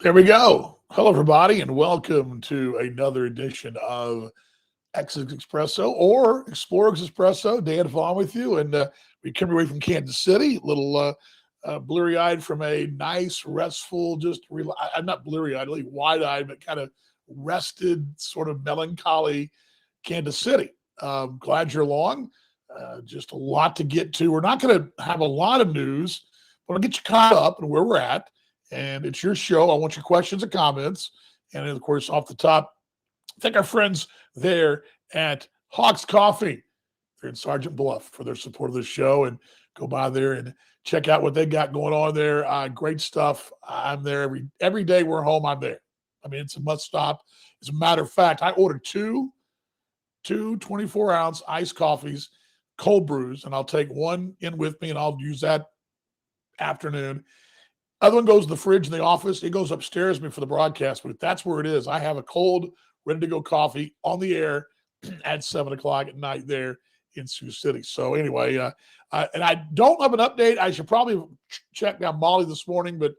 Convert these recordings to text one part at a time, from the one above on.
There we go. Hello, everybody, and welcome to another edition of Expresso or Explorers Espresso. Dan Vaughn with you, and we come away from Kansas City, a little bleary-eyed from a nice, restful, I'm not bleary-eyed, really wide-eyed, but kind of rested, sort of melancholy Kansas City. Glad you're along. Just a lot to get to. We're not going to have a lot of news, but I'll get you caught up and where we're at. And it's your show. I want your questions and comments. And of course, off the top, thank our friends there at Hawks Coffee. They're in Sergeant Bluff for their support of the show. And go by there and check out what they got going on there. Great stuff. I'm there every day we're home. I'm there. I mean, it's a must stop. As a matter of fact, I ordered two 24-ounce iced coffees, cold brews, and I'll take one in with me and I'll use that afternoon. Other one goes to the fridge in the office. It goes upstairs with me for the broadcast, but that's where it is. I have a cold, ready-to-go coffee on the air at 7 o'clock at night there in Sioux City. So anyway, and I don't have an update. I should probably check down Molly this morning, but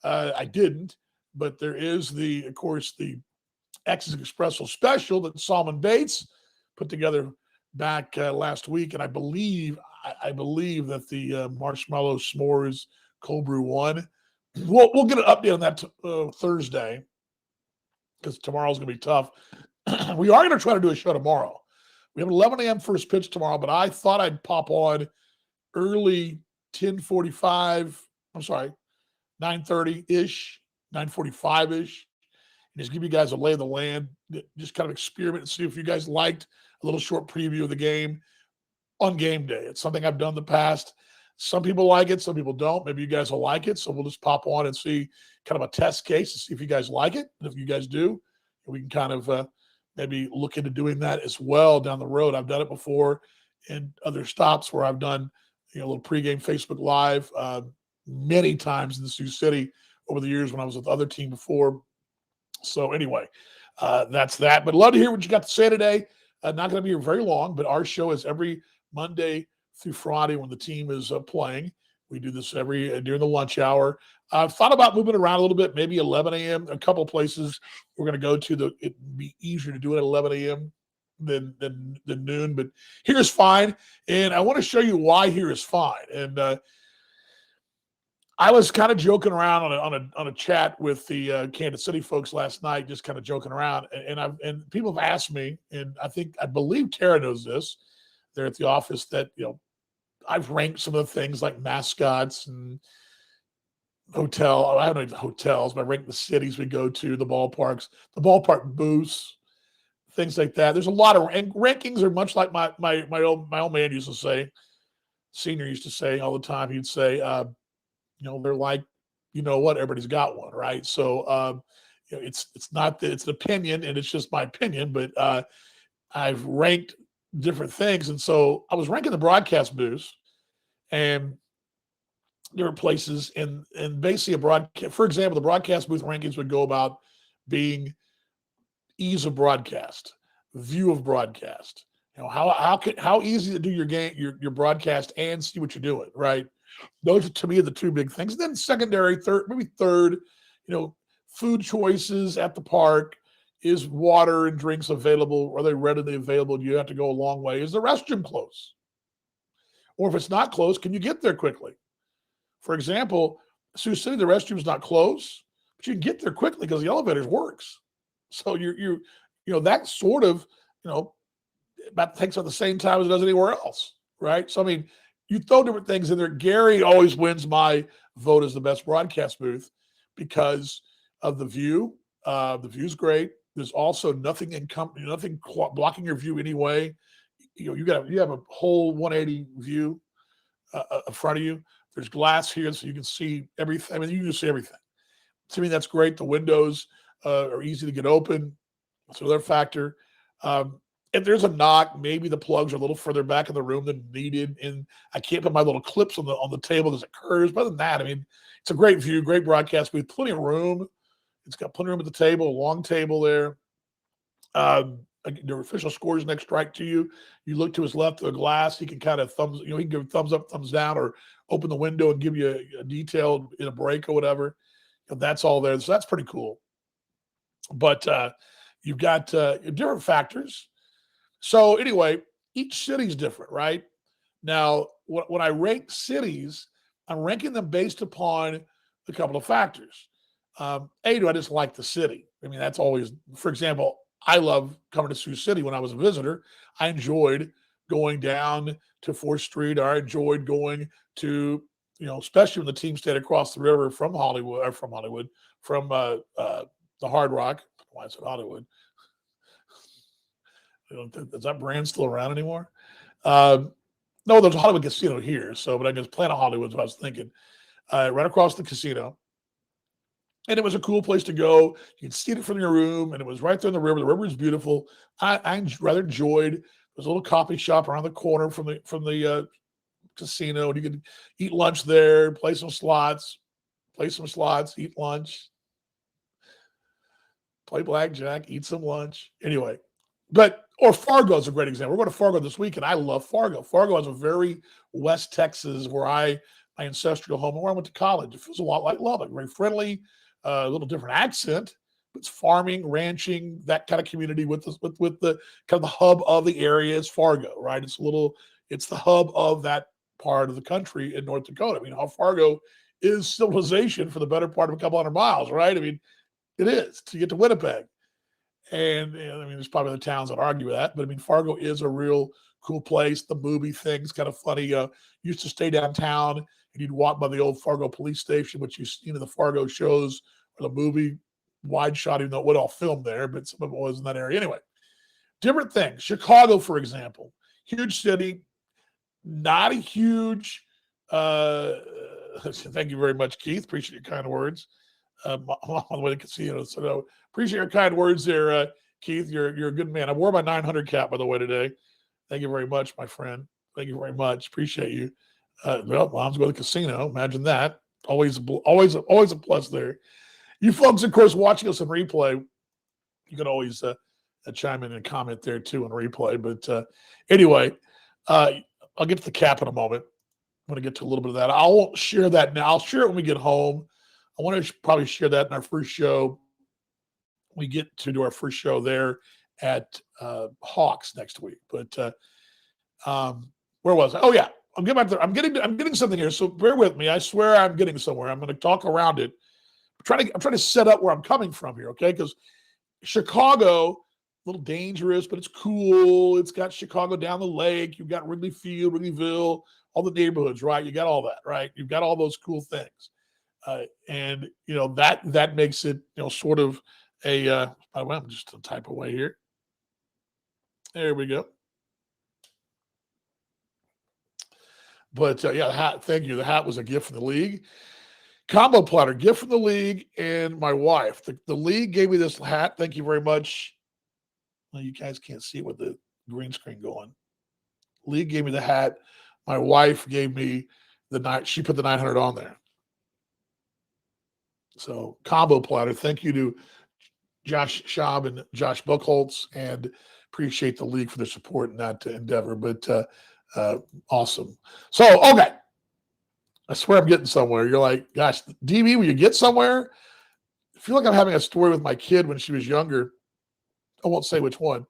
I didn't. But there is of course, the Expresso special that Salmon Bates put together back last week, and I believe that the marshmallow s'mores cold brew one. We'll get an update on that Thursday because tomorrow's going to be tough. We are going to try to do a show tomorrow. We have an 11 a.m. first pitch tomorrow, but I thought I'd pop on early 10:45. I'm sorry, 9:30-ish, 9:45-ish, and just give you guys a lay of the land, just kind of experiment and see if you guys liked a little short preview of the game on game day. It's something I've done in the past. Some people like it, some people don't. Maybe you guys will like it. So we'll just pop on and see kind of a test case to see if you guys like it. And if you guys do, we can kind of maybe look into doing that as well down the road. I've done it before in other stops where I've done a little pregame Facebook Live many times in the Sioux City over the years when I was with the other team before. So anyway, that's that. But love to hear what you got to say today. Not going to be here very long, but our show is every Monday through Friday when the team is playing. We do this during the lunch hour. I've thought about moving around a little bit, maybe 11 a.m. A couple of places we're going to go to. It'd be easier to do it at 11 a.m. than noon, but here is fine. And I want to show you why here is fine. And I was kind of joking around on a chat with the Kansas City folks last night, just kind of joking around. And people have asked me, and I believe Tara knows this. There at the office that I've ranked some of the things like mascots and I don't know hotels, but I ranked the cities we go to, the ballparks, the ballpark booths, things like that. There's a lot of rankings are much like my old man used to say, senior used to say all the time. He'd say, they're like, what, everybody's got one, right? So it's not that it's an opinion, and it's just my opinion, but I've ranked different things. And so I was ranking the broadcast booths, and there were places and basically for example, the broadcast booth rankings would go about being ease of broadcast, view of broadcast, How easy to do your game, your broadcast and see what you're doing, right? Those are, to me, are the two big things. And then secondary, third, food choices at the park. Is water and drinks available? Are they readily available? Do you have to go a long way? Is the restroom close? Or if it's not close, can you get there quickly? For example, Sioux City, the restroom's not close, but you can get there quickly because the elevator works. So that sort of, about takes up the same time as it does anywhere else, right? So, I mean, you throw different things in there. Gary always wins my vote as the best broadcast booth because of the view. The view's great. There's also nothing blocking your view anyway. You have a whole 180 view in front of you. There's glass here, so you can see everything. I mean, you can see everything. To me, that's great. The windows are easy to get open. That's another factor. If there's a knock, maybe the plugs are a little further back in the room than needed. And I can't put my little clips on the table because it curves. But other than that, I mean, it's a great view, great broadcast with plenty of room. It's got plenty of room at the table, a long table there. The official scores next right to you. You look to his left of the glass. He can kind of he can give thumbs up, thumbs down, or open the window and give you a detail in a break or whatever. That's all there. So that's pretty cool. But you've got different factors. So anyway, each city's different, right? Now, when I rank cities, I'm ranking them based upon a couple of factors. Do I just like the city? I mean, that's always, for example, I love coming to Sioux City when I was a visitor. I enjoyed going down to 4th Street. Or I enjoyed going to, especially when the team stayed across the river from the Hard Rock. Why is it Hollywood? Is that brand still around anymore? No, there's a Hollywood Casino here. But I guess Planet Hollywood's what I was thinking. Right across the casino. And it was a cool place to go. You could see it from your room, and it was right there in the river. The river is beautiful. I rather enjoyed. There's a little coffee shop around the corner from the casino, and you could eat lunch there, play some slots, eat lunch, play blackjack, eat some lunch. Anyway, or Fargo is a great example. We're going to Fargo this week, and I love Fargo. Fargo is a very West Texas, my ancestral home, and where I went to college. It feels a lot like Lubbock, very friendly. A little different accent, but it's farming, ranching, that kind of community with the kind of the hub of the area is Fargo, right? It's the hub of that part of the country in North Dakota. I mean, how Fargo is civilization for the better part of a couple hundred miles, right? I mean, it is to get to Winnipeg. And I mean, there's probably other towns that argue with that, but I mean, Fargo is a real cool place. The movie thing's kind of funny. Used to stay downtown, and you'd walk by the old Fargo police station, which you've seen in the Fargo shows or the movie wide shot, even though it was all filmed there, but some of it was in that area. Anyway, different things. Chicago, for example, huge city, not a huge. Thank you very much, Keith. Appreciate your kind words. On the way to the casino. So appreciate your kind words there, Keith. You're a good man. I wore my 900 cap, by the way, today. Thank you very much, my friend. Thank you very much. Appreciate you. Mom's going to the casino. Imagine that. Always a plus there. You folks, of course, watching us on replay, you can always chime in and comment there too on replay. But anyway, I'll get to the cap in a moment. I'm going to get to a little bit of that. I won't share that now. I'll share it when we get home. I want to probably share that in our first show. We get to do our first show there at Hawks next week. But where was I? Oh yeah, I'm getting something here. So bear with me. I swear I'm getting somewhere. I'm going to talk around it. I'm trying to set up where I'm coming from here, okay? Because Chicago, a little dangerous, but it's cool. It's got Chicago down the lake. You've got Wrigley Field, Wrigleyville, all the neighborhoods, right? You got all that, right? You've got all those cool things. And that makes it sort of a by the way, I'm just to type away here. There we go. But the hat, thank you. The hat was a gift from the league. Combo platter, gift from the league and my wife. The league gave me this hat. Thank you very much. Well, you guys can't see it with the green screen going. League gave me the hat. My wife gave me she put the 900 on there. So combo platter. Thank you to Josh Schaub and Josh Buchholz, and appreciate the league for their support in that endeavor. But awesome. So, okay. I swear I'm getting somewhere. You're like, gosh, DB, will you get somewhere? I feel like I'm having a story with my kid when she was younger. I won't say which one.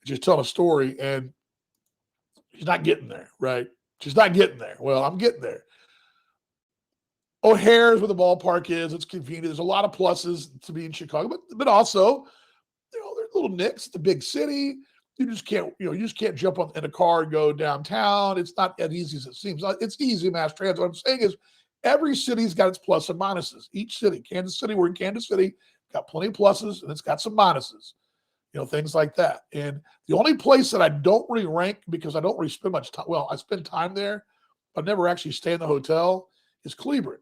She's telling a story, and she's not getting there, right? She's not getting there. Well, I'm getting there. O'Hare's where the ballpark is. It's convenient. There's a lot of pluses to be in Chicago, but also, there's little nicks. It's a big city. You just can't jump in a car and go downtown. It's not as easy as it seems. It's easy mass transit. What I'm saying is every city's got its plus and minuses. Each city, Kansas City, we're in Kansas City, got plenty of pluses, and it's got some minuses, things like that. And the only place that I don't really rank because I don't really spend much time, well, I spend time there, but never actually stay in the hotel, is Cleveland.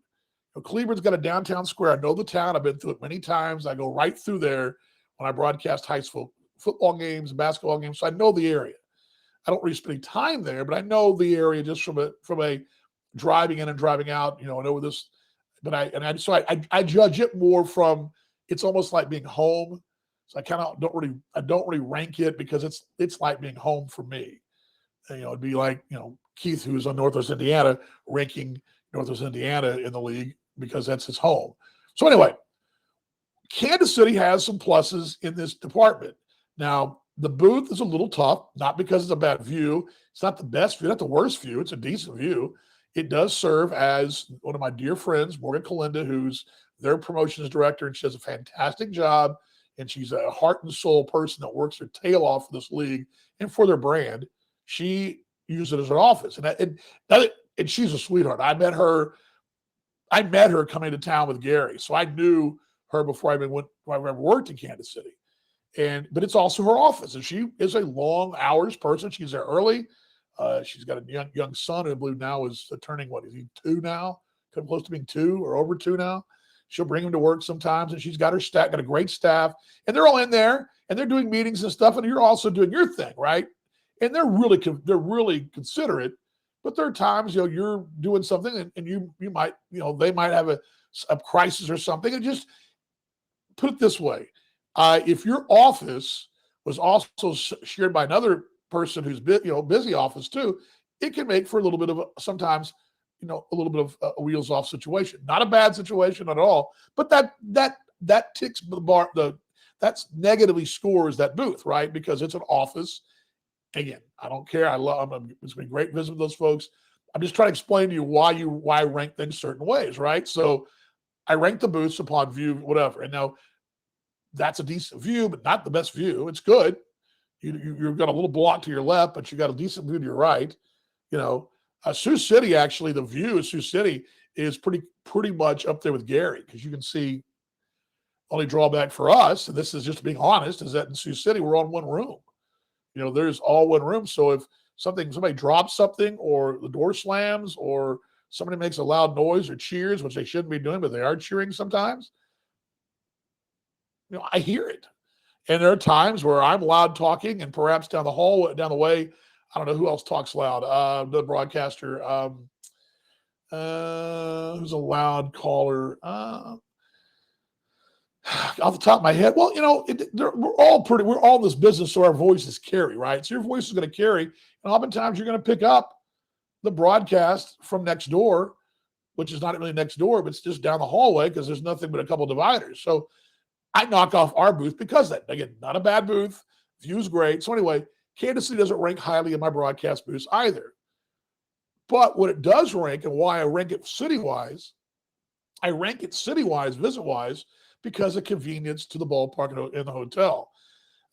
Cleveland's got a downtown square. I know the town. I've been through it many times. I go right through there when I broadcast high school football games, basketball games. So I know the area. I don't really spend any time there, but I know the area just from a driving in and driving out. I know this, but I judge it more from it's almost like being home. So I kind of don't really rank it because it's like being home for me. It'd be like Keith, who's on Northwest Indiana, ranking Northwest Indiana in the league because that's his home. So anyway, Kansas City has some pluses in this department. Now, the booth is a little tough, not because it's a bad view. It's not the best view, not the worst view. It's a decent view. It does serve as one of my dear friends, Morgan Kalinda, who's their promotions director, and she does a fantastic job. And she's a heart and soul person that works her tail off for this league and for their brand. She uses it as an office. And she's a sweetheart. I met her coming to town with Gary. So I knew her before I ever worked in Kansas City. But it's also her office. And she is a long hours person. She's there early. She's got a young son who I believe now is turning, what, is he 2 now? Coming close to being 2 or over 2 now. She'll bring him to work sometimes, and she's got got a great staff. And they're all in there, and they're doing meetings and stuff, and you're also doing your thing, right? And they're really considerate. But there are times, you're doing something and you might, they might have a crisis or something. And just put it this way. If your office was also shared by another person who's busy office too, it can make for a little bit of sometimes, a little bit of a wheels off situation. Not a bad situation at all, but that ticks the bar. That's negatively scores that booth, right? Because it's an office. Again, I don't care. It's been great visiting with those folks. I'm just trying to explain to you why I rank things certain ways, right? So I rank the booths upon view, whatever. And now that's a decent view, but not the best view. It's good. You've got a little block to your left, but you got a decent view to your right. Sioux City, actually, the view of Sioux City is pretty much up there with Gary, because you can see. Only drawback for us, and this is just being honest, is that in Sioux City we're on one room. There's all one room. So if somebody drops something, or the door slams, or somebody makes a loud noise or cheers, which they shouldn't be doing, but they are cheering sometimes, I hear it. And there are times where I'm loud talking, and perhaps down the way, I don't know who else talks loud. The broadcaster, who's a loud caller. Off the top of my head, well, we're all in this business, so our voices carry, right? So your voice is going to carry, and oftentimes you're going to pick up the broadcast from next door, which is not really next door, but it's just down the hallway because there's nothing but a couple dividers. So I knock off our booth because of that. Again, not a bad booth, view's great. So anyway, Kansas City doesn't rank highly in my broadcast booths either. But what it does rank, and why I rank it city-wise, visit-wise, because of convenience to the ballpark and the hotel.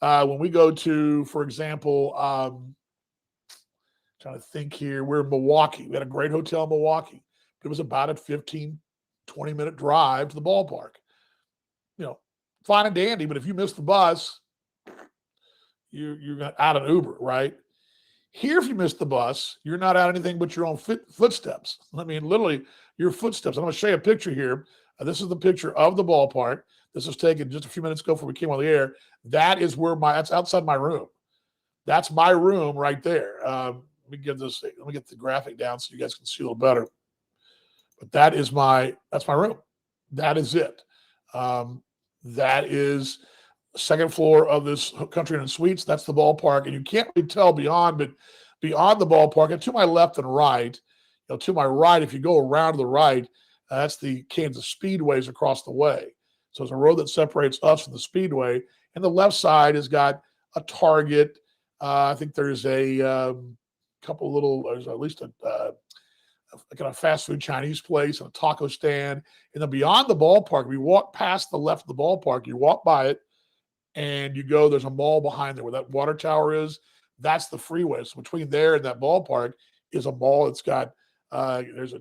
When we go to, for example, trying to think here, we're in Milwaukee. We had a great hotel in Milwaukee. It was about a 15, 20-minute drive to the ballpark. Fine and dandy, but if you miss the bus, you're out an Uber, right? Here, if you miss the bus, you're not out anything but your own footsteps. I mean, literally, your footsteps. I'm going to show you a picture here. This is the picture of the ballpark. This was taken just a few minutes ago before we came on the air. That's outside my room. That's my room right there. Let me get the graphic down so you guys can see a little better. But that's my room. That is it. That is second floor of this Country Inn and Suites. That's the ballpark, and you can't really tell beyond, but beyond the ballpark, and to my left and right, to my right, if you go around to the right, that's the Kansas Speedways across the way. So there's a road that separates us from the Speedway, and the left side has got a Target. I think there's a couple little, there's at least a kind of fast food Chinese place and a taco stand. And then beyond the ballpark, we walk past the left of the ballpark, you walk by it, and you go, there's a mall behind there where that water tower is. That's the freeway. So between there and that ballpark is a mall. It's got, there's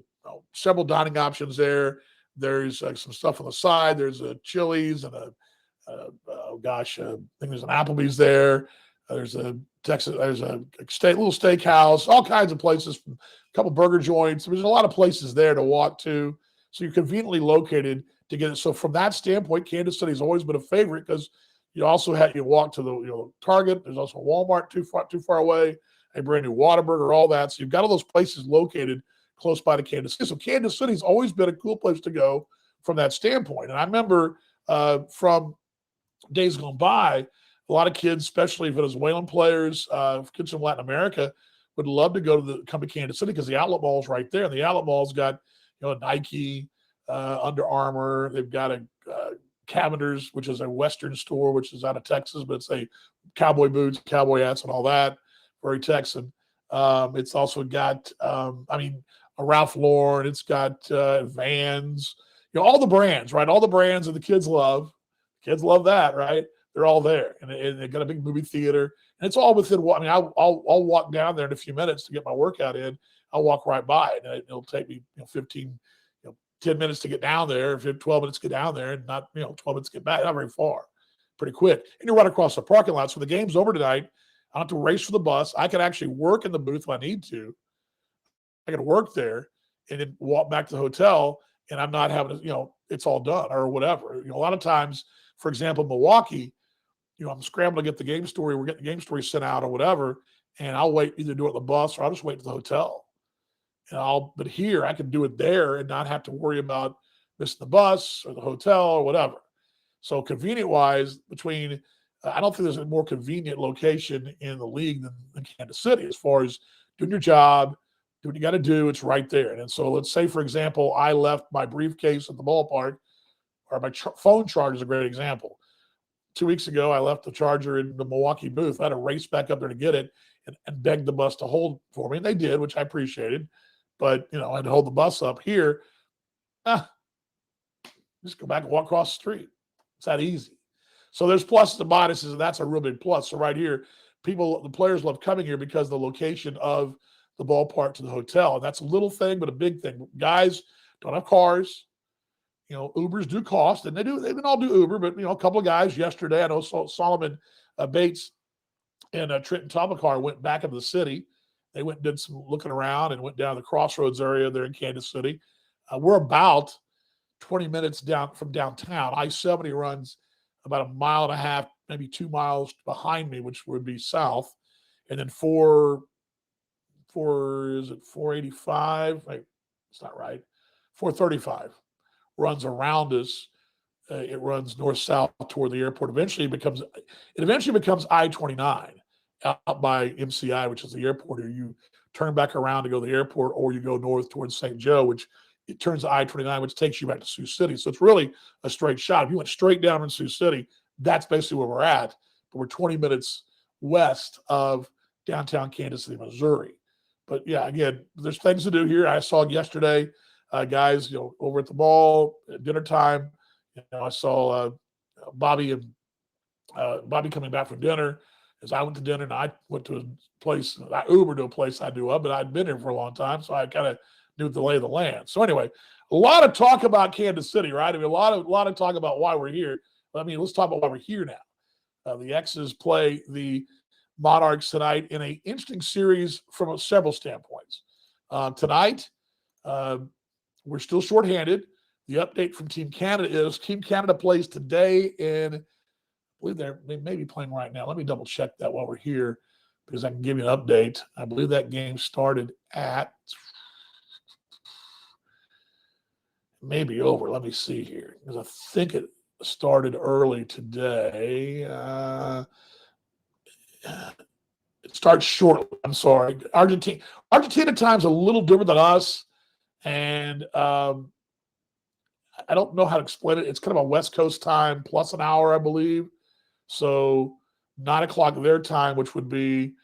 several dining options there. There's some stuff on the side. There's a Chili's and I think there's an Applebee's there. There's a little steakhouse, all kinds of places, a couple burger joints. There's a lot of places there to walk to. So you're conveniently located to get it. So from that standpoint, Kansas City has always been a favorite because you also you walk to the Target. There's also a Walmart too far away, a brand new Whataburger, all that. So you've got all those places located close by to Kansas City. So Kansas City's always been a cool place to go from that standpoint. And I remember from days gone by, a lot of kids, especially Venezuelan players, kids from Latin America, would love to come to Kansas City because the outlet mall's right there. And the outlet mall's got Nike, Under Armour. They've got a Cavender's, which is a Western store, which is out of Texas, but it's a cowboy boots, cowboy hats, and all that. Very Texan. It's also got, a Ralph Lauren. It's got Vans. All the brands, right? All the brands that the kids love. Kids love that, right? They're all there, and they've got a big movie theater, and it's all within. I'll walk down there in a few minutes to get my workout in. I'll walk right by it, and it'll take me 10 minutes to get down there, 12 minutes to get down there, and not 12 minutes to get back. Not very far, pretty quick. And you're right across the parking lot. So the game's over tonight. I don't have to race for the bus. I can actually work in the booth if I need to. I can work there and then walk back to the hotel, and I'm not having to. It's all done or whatever. A lot of times, for example, Milwaukee. I'm scrambling to get the game story. We're getting the game story sent out or whatever, and I'll wait, either do it at the bus or I'll just wait at the hotel. But here I can do it there and not have to worry about missing the bus or the hotel or whatever. So convenient-wise, I don't think there's a more convenient location in the league than Kansas City as far as doing your job, doing what you got to do. It's right there. And so let's say, for example, I left my briefcase at the ballpark, or my phone charger is a great example. 2 weeks ago, I left the charger in the Milwaukee booth. I had to race back up there to get it and beg the bus to hold for me. And they did, which I appreciated. But, I had to hold the bus up here. Just go back and walk across the street. It's that easy. So there's pluses and minuses, and that's a real big plus. So right here, the players love coming here because of the location of the ballpark to the hotel. And that's a little thing, but a big thing. Guys don't have cars. Ubers do cost, and they can all do Uber, but, a couple of guys yesterday, I know Solomon Bates and Trenton Tomacar went back into the city. They went and did some looking around and went down the Crossroads area there in Kansas City. We're about 20 minutes down from downtown. I-70 runs about 1.5 miles, maybe 2 miles behind me, which would be south. And then 485? Wait, it's not right. 435. Runs around us. It runs north-south toward the airport. Eventually becomes I-29 out by MCI, which is the airport. Or you turn back around to go to the airport, or you go north towards St. Joe, which it turns to I-29, which takes you back to Sioux City. So it's really a straight shot. If you went straight down in Sioux City, that's basically where we're at. But we're 20 minutes west of downtown Kansas City, Missouri. But yeah, again, there's things to do here. I saw yesterday. Guys, over at the mall at dinner time, I saw Bobby coming back from dinner as I went to dinner, and I went to a place. I Ubered to a place I knew of, but I'd been here for a long time, so I kind of knew the lay of the land. So anyway, a lot of talk about Kansas City, right? A lot of talk about why we're here. Let's talk about why we're here now. The X's play the Monarchs tonight in an interesting series from several standpoints. Tonight. We're still shorthanded. The update from Team Canada is Team Canada plays today, and I believe they may be playing right now. Let me double check that while we're here because I can give you an update. I believe that game started at maybe over. Let me see here because I think started early today. It starts shortly. I'm sorry. Argentina time's a little different than us, and I don't know how to explain it. It's kind of a West Coast time plus an hour, I believe. So 9 o'clock their time, which would be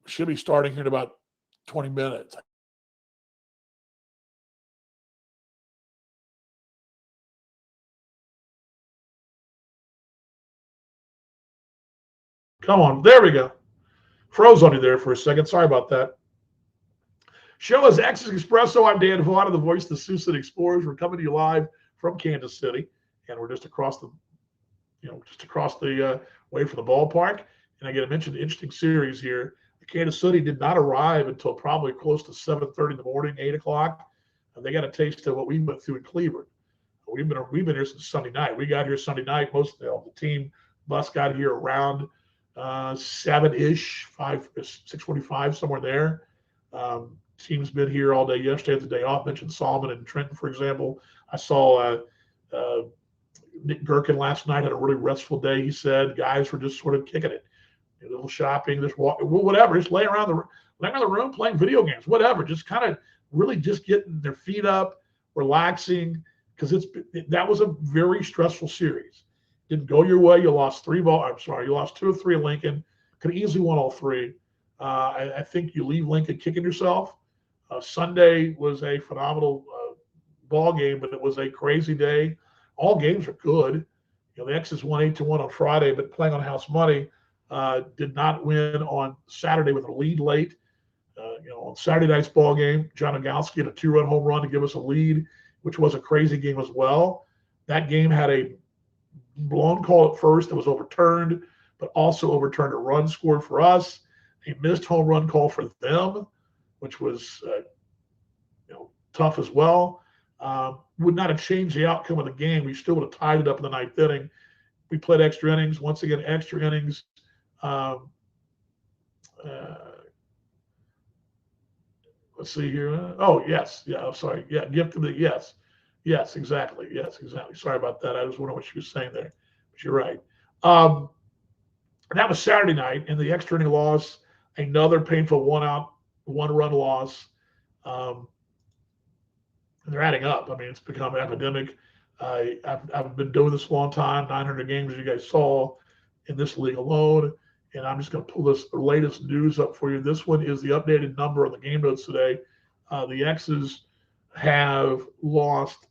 should be starting here in about 20 minutes. Come on. There we go. Froze on you there for a second. Sorry about that. Show us Expresso. I'm Dan Vaughn, the voice of the Sioux City Explorers. We're coming to you live from Kansas City, and we're just across the way from the ballpark. And again, I mentioned the interesting series here. Kansas City did not arrive until probably close to 7:30 in the morning, 8 o'clock. And they got a taste of what we went through in Cleveland. We've been here since Sunday night. We got here Sunday night. The team bus got here around 7-ish, 6:45, somewhere there. Team's been here all day yesterday at the day off. Mentioned Solomon and Trenton, for example. I saw Nick Gherkin last night had a really restful day. He said guys were just sort of kicking it, a little shopping, just whatever, just laying around the room playing video games, whatever, just kind of really just getting their feet up, relaxing, because that was a very stressful series. Didn't go your way. You lost you lost 2 of 3 in Lincoln. Could have easily won all 3. I think you leave Lincoln kicking yourself. Sunday was a phenomenal ball game, but it was a crazy day. All games are good. The X's won 8-1 on Friday, but playing on house money, did not win on Saturday with a lead late. On Saturday night's ball game, John Ogalski had a 2-run home run to give us a lead, which was a crazy game as well. That game had a blown call at first that was overturned, but also overturned a run scored for us. A missed home run call for them, which was tough as well. Would not have changed the outcome of the game. We still would have tied it up in the 9th inning. We played extra innings. Once again, extra innings. Let's see here. Oh, yes. Yeah, I'm sorry. Yeah, gift of the yes. Yes, exactly. Yes, exactly. Sorry about that. I was wondering what she was saying there. But you're right. That was Saturday night, and the extra inning loss, another painful 1-run loss. They're adding up. I mean, it's become an epidemic. I've been doing this a long time, 900 games, as you guys saw in this league alone. And I'm just going to pull this latest news up for you. This one is the updated number on the game notes today. The X's have lost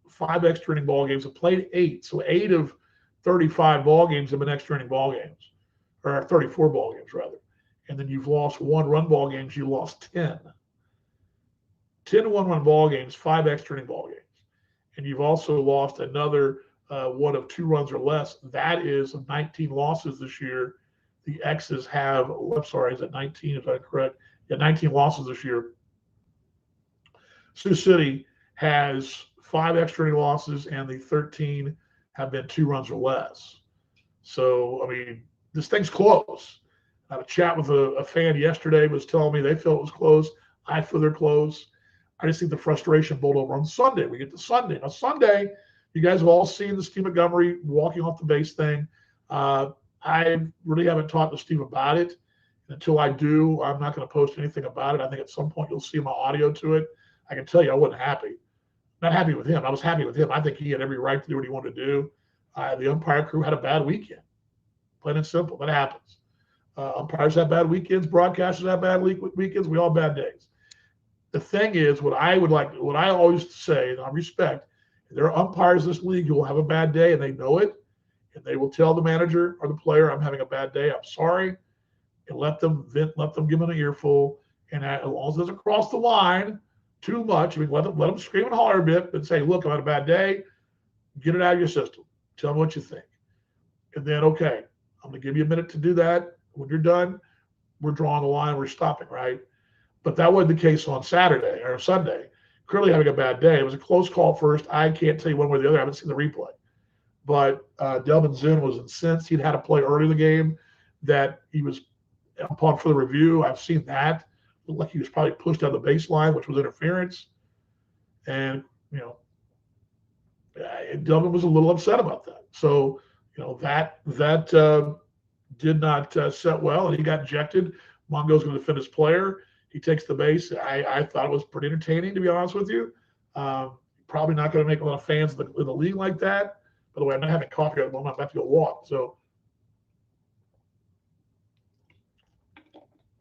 5 extra inning ball games, have played 8. So 8 of 35 ball games have been extra inning ball games, or 34 ball games rather. And then you've lost 1-run ball games. You lost 10. 10 1-run ball games, 5 extra inning ball games. And you've also lost another 1 of 2 runs or less. That is 19 losses this year. The X's have, I'm sorry, is that 19? Is that correct? Yeah, 19 losses this year. Sioux City has 5 extra inning losses, and the 13 have been 2 runs or less. So, I mean, this thing's close. I had a chat with a fan yesterday, was telling me they felt it was close. I feel they're close. I just think the frustration boiled over on Sunday. We get to Sunday. Now, Sunday, you guys have all seen the Steve Montgomery walking off the base thing. I really haven't talked to Steve about it. Until I do, I'm not going to post anything about it. I think at some point you'll see my audio to it. I can tell you I wasn't happy. Not happy with him. I was happy with him. I think he had every right to do what he wanted to do. The umpire crew had a bad weekend. Plain and simple. That happens. Umpires have bad weekends. Broadcasters have bad weekends. We all have bad days. The thing is, what I always say, and I respect, there are umpires in this league who will have a bad day, and they know it, and they will tell the manager or the player, I'm having a bad day, I'm sorry, and let them vent, let them give them an earful, and as long as it doesn't cross the line too much, I mean, let them scream and holler a bit, and say, look, I'm having a bad day, get it out of your system, tell me what you think. And then, okay, I'm going to give you a minute to do that. When you're done, we're drawing the line, we're stopping, right? But that wasn't the case on Saturday or Sunday. Clearly having a bad day. It was a close call first. I can't tell you one way or the other. I haven't seen the replay. But Delvin Zinn was incensed. He'd had a play early in the game that he was upon for the review. I've seen that. Looked like he was probably pushed down the baseline, which was interference. And, Delvin was a little upset about that. So, that did not set well, and he got ejected. Mongo's going to defend his player. He takes the base. I thought it was pretty entertaining, to be honest with you. Probably not going to make a lot of fans in the league like that. By the way, I'm not having coffee at the moment. I'm about to go walk. So,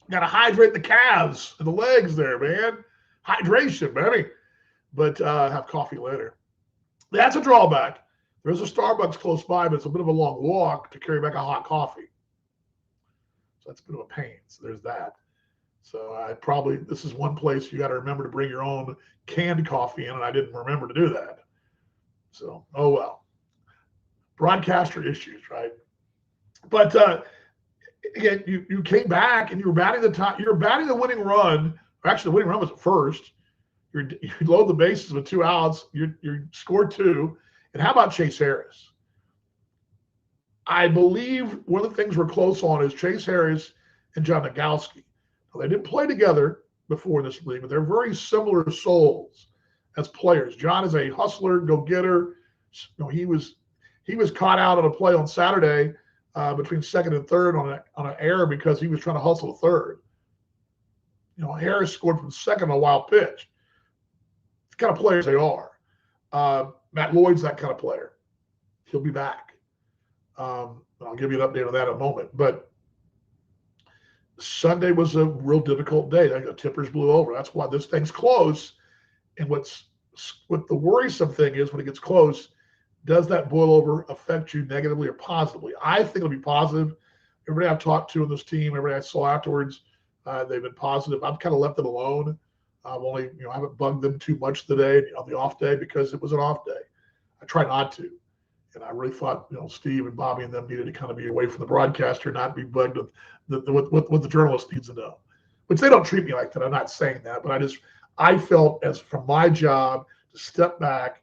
got to hydrate the calves and the legs there, man. Hydration, baby. But have coffee later. That's a drawback. There's a Starbucks close by, but it's a bit of a long walk to carry back a hot coffee. So that's a bit of a pain. So there's that. So this is one place you got to remember to bring your own canned coffee in, and I didn't remember to do that. So, oh well. Broadcaster issues, right? But again, you came back and you were batting the winning run. Actually, the winning run was at first. You load the bases with 2 outs. You scored 2. And how about Chase Harris? I believe one of the things we're close on is Chase Harris and John Nogowski. They didn't play together before in this league, but they're very similar souls as players. John is a hustler, go-getter. He was caught out on a play on Saturday between second and third on an error because he was trying to hustle third. Harris scored from second on a wild pitch. The kind of players they are. Matt Lloyd's that kind of player. He'll be back. I'll give you an update on that in a moment. But Sunday was a real difficult day. The tippers blew over. That's why this thing's close. And what the worrisome thing is when it gets close, does that boil over affect you negatively or positively? I think it'll be positive. Everybody I've talked to on this team, everybody I saw afterwards, they've been positive. I've kind of left them alone. I've only, I haven't bugged them too much today on the off day because it was an off day. I try not to. And I really thought, Steve and Bobby and them needed to kind of be away from the broadcaster, not be bugged with what the journalist needs to know. Which they don't treat me like that. I'm not saying that, but I felt as from my job to step back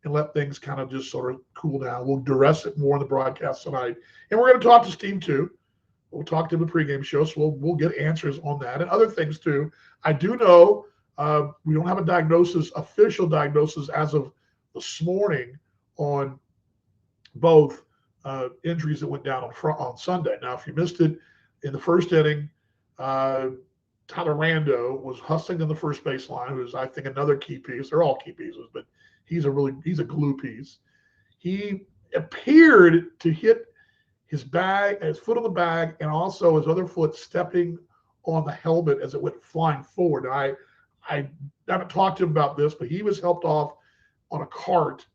and let things kind of just sort of cool down. We'll address it more in the broadcast tonight. And we're going to talk to Steve too. We'll talk to him in the pregame show, so we'll get answers on that and other things too. I do know we don't have official diagnosis as of this morning on both injuries that went down on Sunday. Now, if you missed it in the first inning, Tyler Rando was hustling in the first baseline, who's I think another key piece. They're all key pieces, but he's a glue piece. He appeared to hit his foot on the bag, and also his other foot stepping on the helmet as it went flying forward. And I haven't talked to him about this, but he was helped off on a cart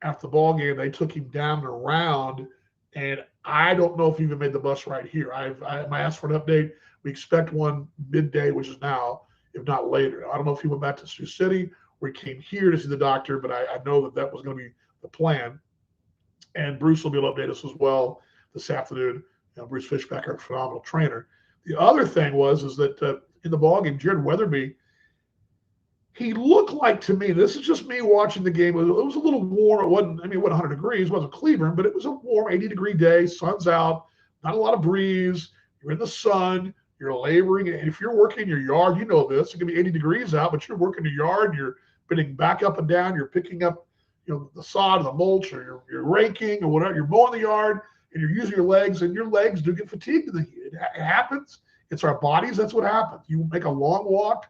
after the ball game. They took him down and around, and I don't know if he even made the bus right here. I asked for an update. We expect one midday, which is now, if not later. I don't know if he went back to Sioux City or he came here to see the doctor, but I know that was going to be the plan. And Bruce will be able to update us as well this afternoon. Bruce Fishbacker, phenomenal trainer. The other thing is that in the ballgame, Jared Weatherby, he looked like to me, this is just me watching the game, it was a little warm. It wasn't 100 degrees, it wasn't Cleveland, but it was a warm 80-degree day, sun's out, not a lot of breeze, you're in the sun, you're laboring, and if you're working in your yard, you know this, it can be 80 degrees out, but you're working your yard, you're bending back up and down, you're picking up the sod or the mulch, or you're raking or whatever, you're mowing the yard, and you're using your legs, and your legs do get fatigued in the heat. It happens. It's our bodies. That's what happens. You make a long walk.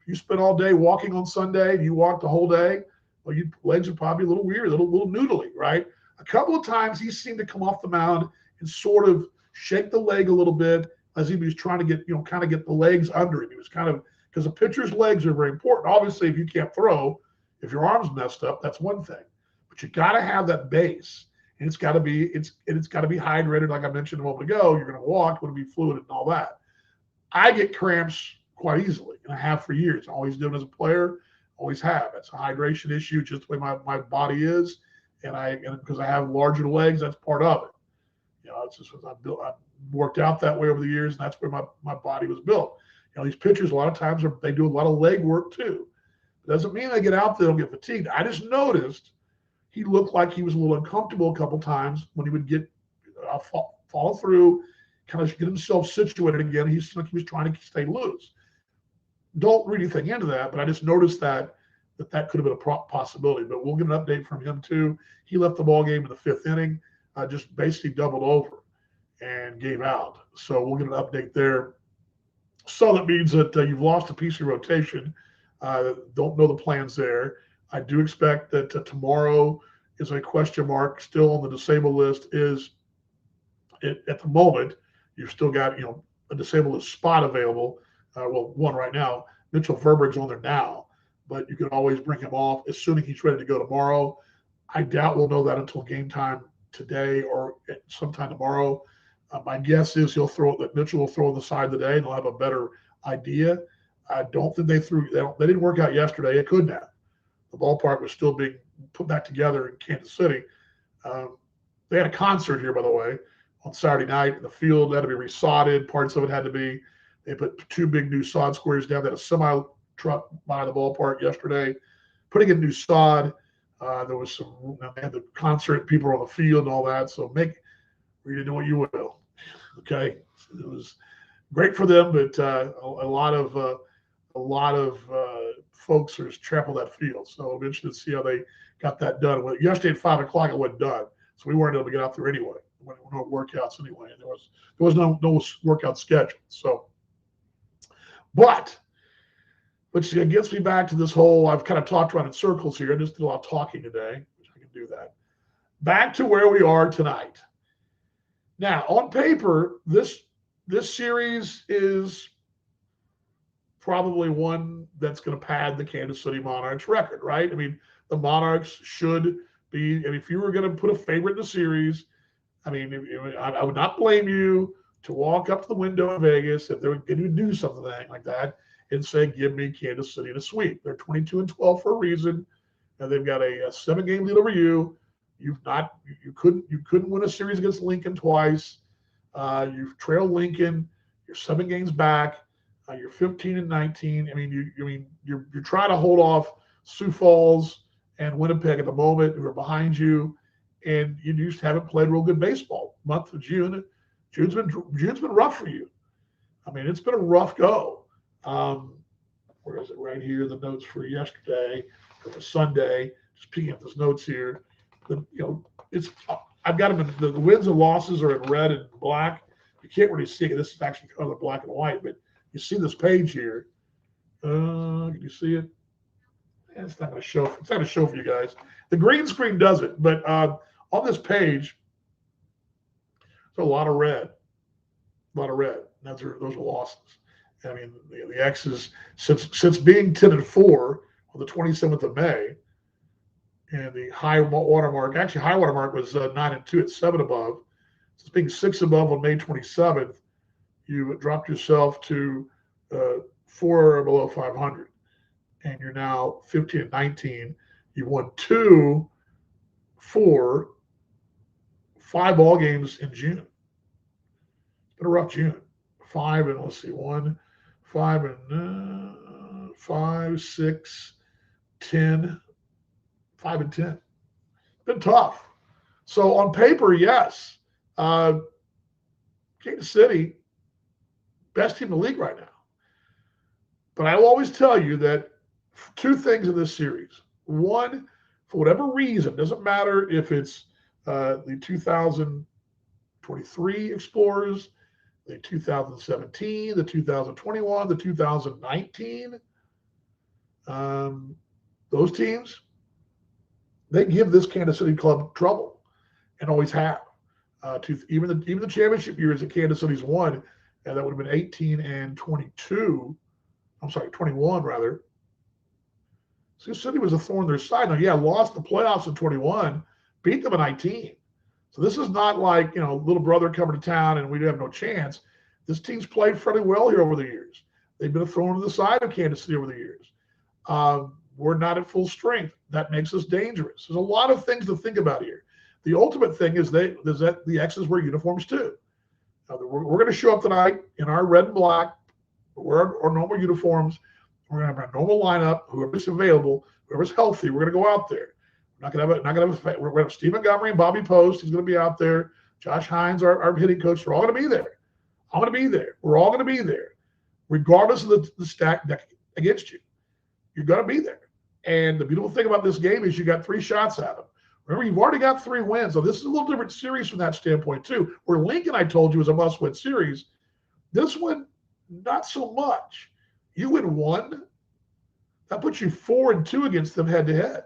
You spend all day walking on Sunday and you walk the whole day, well, your legs are probably a little weird, a little noodly, right? A couple of times he seemed to come off the mound and sort of shake the leg a little bit as he was trying to get, kind of get the legs under him. He was kind of, because a pitcher's legs are very important. Obviously, if you can't throw, if your arm's messed up, that's one thing. But you got to have that base. And it's got to be hydrated, like I mentioned a moment ago. You're going to walk, going to be fluid and all that. I get cramps quite easily, and I have for years. I always did as a player, always have. It's a hydration issue, just the way my body is, and because I have larger legs, that's part of it. It's just I've worked out that way over the years, and that's where my body was built. These pitchers a lot of times they do a lot of leg work too. It doesn't mean they get out there and get fatigued. I just noticed he looked like he was a little uncomfortable a couple times when he would get follow through, kind of get himself situated again. He was trying to stay loose. Don't read anything into that, but I just noticed that that could have been a possibility. But we'll get an update from him too. He left the ball game in the 5th inning, just basically doubled over and gave out. So we'll get an update there. So that means that you've lost a piece of your rotation. Don't know the plans there. I do expect that tomorrow is a question mark still on the disabled list. Is it, at the moment, you've still got a disabled list spot available. Well, one right now. Mitchell Verberg's on there now, but you can always bring him off, assuming he's ready to go tomorrow. I doubt we'll know that until game time today or sometime tomorrow. My guess is Mitchell will throw on the side today, and they'll have a better idea. I don't think they didn't work out yesterday. It couldn't have. The ballpark was still being put back together in Kansas City. They had a concert here, by the way, on Saturday night. And the field had to be resodded. Parts of it had to be. They put 2 big new sod squares down. They had a semi truck by the ballpark yesterday, putting in new sod. There was they had the concert, people were on the field and all that. So read into what you will. Okay, it was great for them, but a lot of folks are trampled that field. So I'm interested to see how they got that done. Well, yesterday at 5 o'clock, it wasn't done, so we weren't able to get out there anyway. There were no workouts anyway, and there was no workout schedule. So, which gets me back to this whole. I've kind of talked around in circles here. I just did a lot of talking today, which I can do that. Back to where we are tonight. Now, on paper, this series is probably one that's going to pad the Kansas City Monarchs record, right? I mean, the Monarchs should be, and if you were going to put a favorite in the series, I mean, I would not blame you to walk up to the window in Vegas if they were going to do something like that and say, give me Kansas City to sweep. They're 22-12 for a reason, and they've got a 7-game lead over you. You couldn't win a series against Lincoln twice. You've trailed Lincoln. You're 7 games back. You're 15-19. I mean, you're trying to hold off Sioux Falls and Winnipeg at the moment, who are behind you, and you just haven't played real good baseball. Month of June, June's been rough for you. I mean, it's been a rough go. Where is it? Right here, the notes for yesterday, for Sunday. Just picking up those notes here. I've got them in the wins and losses are in red and black. You can't really see it. This is actually color black and white, but you see this page here. Can you see it? It's not going to show. It's not going to show for you guys. The green screen does it, but on this page, there's a lot of red. Those are losses. I mean, the X's since being 10-4 on the 27th of May. And the high watermark was 9-2 at 7 above. So being 6 above on May 27th, you dropped yourself to 4 below 500, and you're now 15-19. You won 2, 4, 5 ball games in June. It's been a rough June. 5 and 5, 6, 10. 5-10. Been tough. So on paper, yes. Kansas City, best team in the league right now. But I will always tell you that 2 things in this series. One, for whatever reason, doesn't matter if it's the 2023 Explorers, the 2017, the 2021, the 2019, those teams, they give this Kansas City club trouble, and always have. Even the championship years that Kansas City's won, and that would have been 18 and 22. I'm sorry, 21 rather. Sioux City was a thorn in their side. Now, lost the playoffs in 21, beat them in 19. So this is not like little brother coming to town and we have no chance. This team's played fairly well here over the years. They've been a thorn in the side of Kansas City over the years. We're not at full strength. That makes us dangerous. There's a lot of things to think about here. The ultimate thing is that the X's wear uniforms too. Now, we're going to show up tonight in our red and black. Wear our normal uniforms. We're going to have our normal lineup. Whoever's available, whoever's healthy, we're going to go out there. We're going to have Steve Montgomery and Bobby Post. He's going to be out there. Josh Hines, our hitting coach. They're all going to be there. I'm going to be there. We're all going to be there, regardless of the stack against you. You're going to be there. And the beautiful thing about this game is you got 3 shots at them. Remember, you've already got 3 wins. So this is a little different series from that standpoint, too. Where Lincoln, I told you, was a must-win series. This one, not so much. You win 1, that puts you 4-2 against them head-to-head.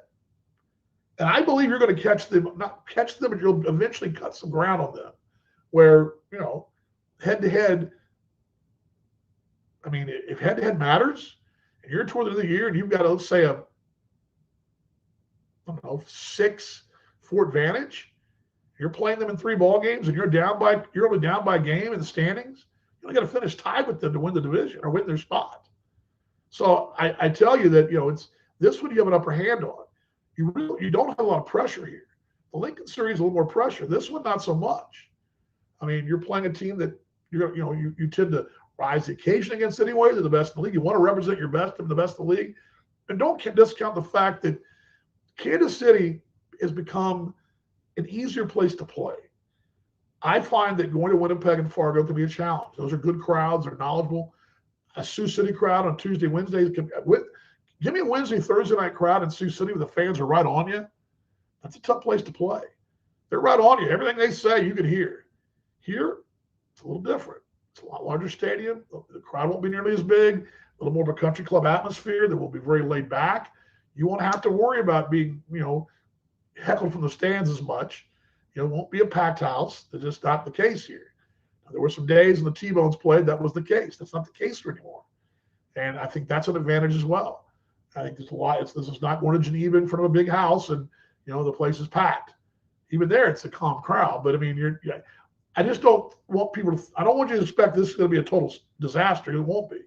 And I believe you're going to catch them, not catch them, but you'll eventually cut some ground on them. Where, head-to-head, I mean, if head-to-head matters, and you're toward the end of the year and you've got, let's say, I don't know, 6-4 advantage, you're playing them in 3 ball games and you're only down by a game in the standings, you only got to finish tied with them to win the division or win their spot. So I tell you that, it's this one you have an upper hand on. You don't have a lot of pressure here. The Lincoln series a little more pressure. This one, not so much. I mean, you're playing a team that you tend to rise the occasion against anyway. They're the best in the league. You want to represent your best and the best in the league. And don't discount the fact that Kansas City has become an easier place to play. I find that going to Winnipeg and Fargo can be a challenge. Those are good crowds. They're knowledgeable. A Sioux City crowd on Tuesday, Wednesdays. Give me a Wednesday, Thursday night crowd in Sioux City where the fans are right on you. That's a tough place to play. They're right on you. Everything they say, you can hear. Here, it's a little different. It's a lot larger stadium. The crowd won't be nearly as big. A little more of a country club atmosphere that will be very laid back. You won't have to worry about being, heckled from the stands as much. It won't be a packed house. That's just not the case here. There were some days when the T-Bones played that was the case. That's not the case anymore. And I think that's an advantage as well. I think there's a lot. This is not going to Geneva in front of a big house and, the place is packed. Even there, it's a calm crowd. But, I mean, I just don't want people to – I don't want you to expect this is going to be a total disaster. It won't be.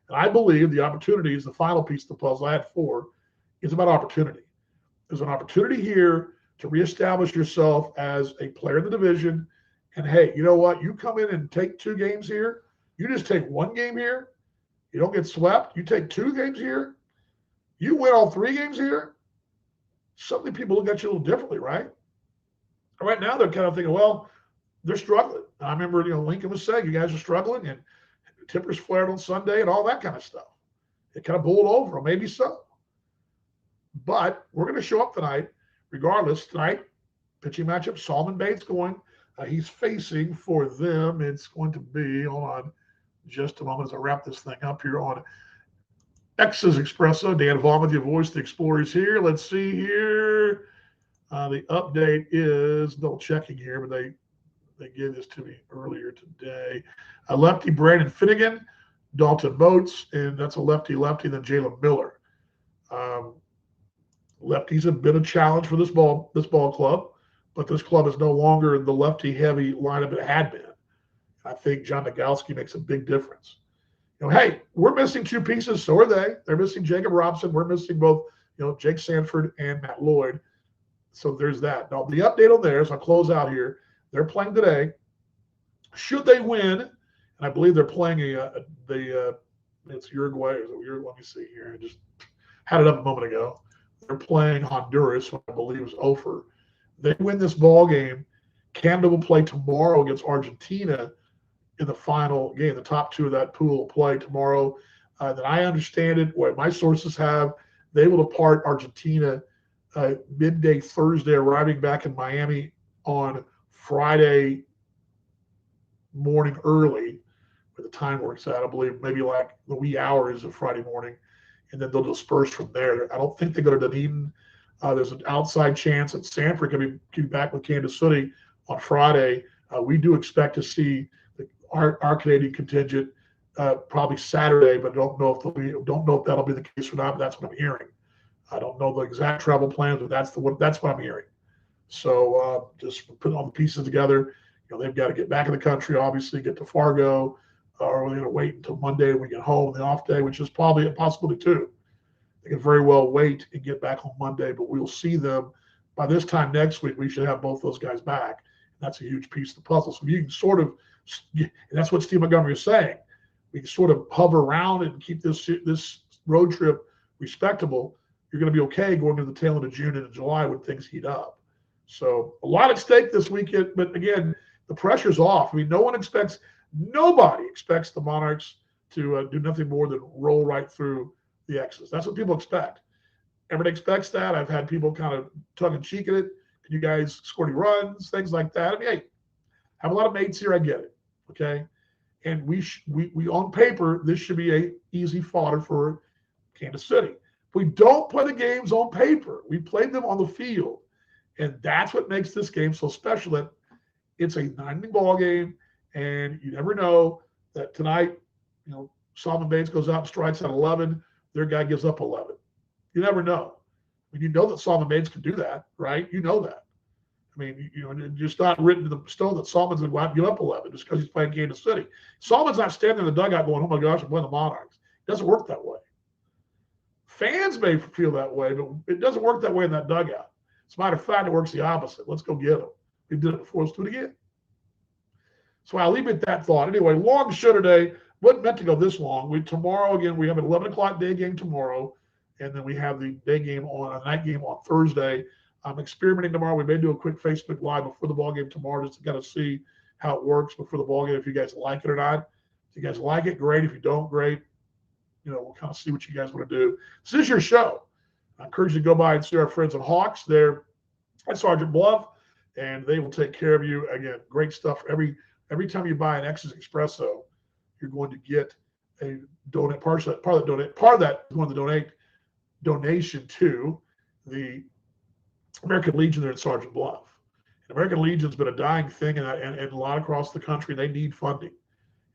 And I believe the opportunity is the final piece of the puzzle. I had 4. It's about opportunity. There's an opportunity here to reestablish yourself as a player in the division. And, hey, you know what? You come in and take 2 games here. You just take 1 game here. You don't get swept. You take 2 games here. You win all 3 games here. Suddenly people look at you a little differently, right? Right now they're kind of thinking, well, they're struggling. I remember, Lincoln was saying, you guys are struggling, and tippers flared on Sunday and all that kind of stuff. It kind of bowled over them, maybe so. But we're going to show up tonight, regardless. Tonight, pitching matchup, Solomon Bates going. He's facing for them. It's going to be, hold on just a moment as I wrap this thing up here on X's Expresso. Dan Vaughn with you, voice the Explorers here. Let's see here. The update is double checking here, but they gave this to me earlier today. Lefty Brandon Finnegan, Dalton Moats, and that's a lefty, then Jalen Miller. Lefties have been a challenge for this ball club, but this club is no longer the lefty-heavy lineup it had been. I think John Nagowski makes a big difference. Hey, we're missing 2 pieces, so are they. They're missing Jacob Robson. We're missing both, Jake Sanford and Matt Lloyd. So there's that. Now, the update on theirs, I'll close out here. They're playing today. Should they win, and I believe they're playing it's Uruguay. Let me see here. I just had it up a moment ago. They're playing Honduras, who I believe is Ofer. They win this ball game. Canada will play tomorrow against Argentina in the final game. The top 2 of that pool will play tomorrow. That I understand it, what my sources have, they will depart Argentina midday Thursday, arriving back in Miami on Friday morning early, where the time works out, I believe, maybe like the wee hours of Friday morning, and then they'll disperse from there. I don't think they go to Dunedin. There's an outside chance that Sanford can be back with Kansas City on Friday. We do expect to see our Canadian contingent probably Saturday, but don't know if that'll be the case or not. But that's what I'm hearing. I don't know the exact travel plans, but that's what I'm hearing. So just putting all the pieces together. They've got to get back in the country, obviously, get to Fargo, or we're going to wait until Monday when we get home, the off day, which is probably a possibility too. They can very well wait and get back on Monday, but we'll see them by this time next week. We should have both those guys back. And that's a huge piece of the puzzle. So you can sort of, and that's what Steve Montgomery is saying. We can sort of hover around and keep this road trip respectable. You're going to be okay going into the tail end of June and July when things heat up. So a lot at stake this weekend, but again, the pressure's off. I mean, nobody expects the Monarchs to do nothing more than roll right through the X's. That's what people expect. everybody expects that. I've had people kind of tongue in cheek at it. Can you guys score any runs, things like that? I mean, hey, I have a lot of mates here. I get it. Okay. And we on paper, this should be a easy fodder for Kansas City. We don't play the games on paper. We played them on the field. And that's what makes this game so special, that it's a 9-inning ball game, and you never know that tonight, Solomon Bates goes out and strikes at 11. Their guy gives up 11. You never know. I mean, you know that Solomon Bates can do that, right? You know that. I mean, it's just not written in the stone that Solomon's going to go out and give up 11 just because he's playing Kansas City. Solomon's not standing in the dugout going, oh my gosh, I'm playing the Monarchs. It doesn't work that way. Fans may feel that way, but it doesn't work that way in that dugout. As a matter of fact, it works the opposite. Let's go get them. We did it before. Let's do it again. So I'll leave it at that thought. Anyway, long show today. Wasn't meant to go this long. Tomorrow, again, we have an 11 o'clock day game tomorrow, and then we have the day game a night game on Thursday. I'm experimenting tomorrow. We may do a quick Facebook Live before the ball game tomorrow just to kind of see how it works before the ball game, if you guys like it or not. If you guys like it, great. If you don't, great. We'll kind of see what you guys want to do. This is your show. I encourage you to go by and see our friends at Hawks. They're at Sergeant Bluff, and they will take care of you. Again, great stuff. Every time you buy an Expresso, you're going to get a donate part of that is going to donation to the American Legion there at Sergeant Bluff. And American Legion's been a dying thing and a lot across the country. They need funding.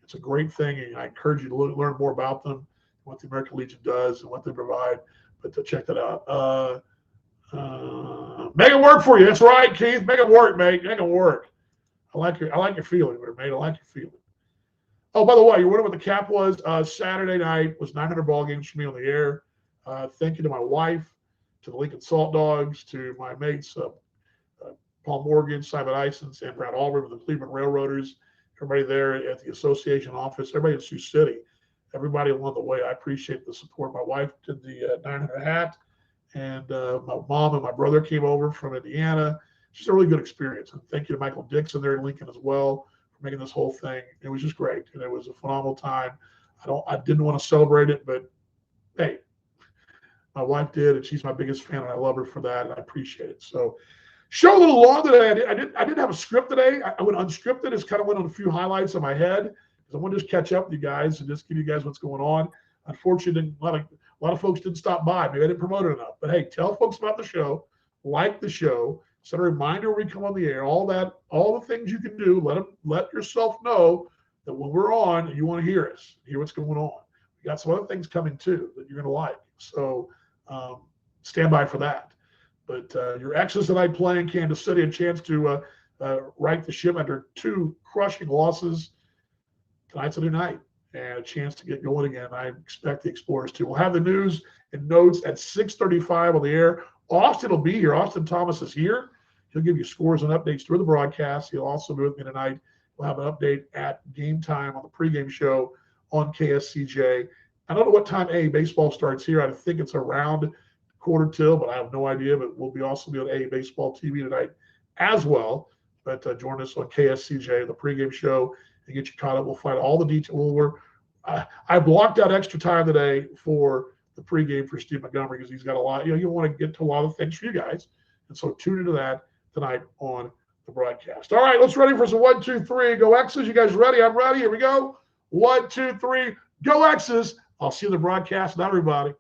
It's a great thing, and I encourage you to learn more about them, what the American Legion does and what they provide. But to check that out. Make it work for you. That's right, Keith. Make it work, mate. Make it work. I like your feeling there, mate. I like your feeling. Oh, by the way, you're wondering what the cap was? Saturday night was 900 ball games for me on the air. Thank you to my wife, to the Lincoln Salt Dogs, to my mates, Paul Morgan, Simon Isons, and Brad Albert of the Cleveland Railroaders, everybody there at the association office, everybody in Sioux City, everybody along the way. I appreciate the support. My wife did the 900 hat, and my mom and my brother came over from Indiana. Just a really good experience. And thank you to Michael Dixon there in Lincoln as well for making this whole thing. It was just great, and it was a phenomenal time. I didn't want to celebrate it, but hey, my wife did, and she's my biggest fan, and I love her for that, and I appreciate it. So, show a little long today. I didn't have a script today. I went unscripted. Just kind of went on a few highlights in my head because I want to just catch up with you guys and just give you guys what's going on. Unfortunately, a lot of folks didn't stop by. Maybe I didn't promote it enough. But hey, tell folks about the show, like the show, set a reminder when we come on the air. All the things you can do. Let yourself know that when we're on, you want to hear us, hear what's going on. We got some other things coming too that you're going to like. So stand by for that. But your X's tonight playing Kansas City, a chance to right the ship after 2 crushing losses. Tonight's a new night and a chance to get going again. I expect the Explorers to. We'll have the news and notes at 6:35 on the air. Austin will be here. Austin Thomas is here. He'll give you scores and updates through the broadcast. He'll also be with me tonight. We'll have an update at game time on the pregame show on KSCJ. I don't know what time baseball starts here. I think it's around 1:45, but I have no idea. But we'll also be on baseball TV tonight as well. But join us on KSCJ, the pregame show, and get you caught up. We'll find all the details. I blocked out extra time today for the pregame for Steve Montgomery because he's got a lot. You want to get to a lot of things for you guys, and so tune into that tonight on the broadcast. All right, let's ready for some 1, 2, 3. Go X's. You guys ready? I'm ready. Here we go. 1, 2, 3. Go X's. I'll see you in the broadcast. Not everybody.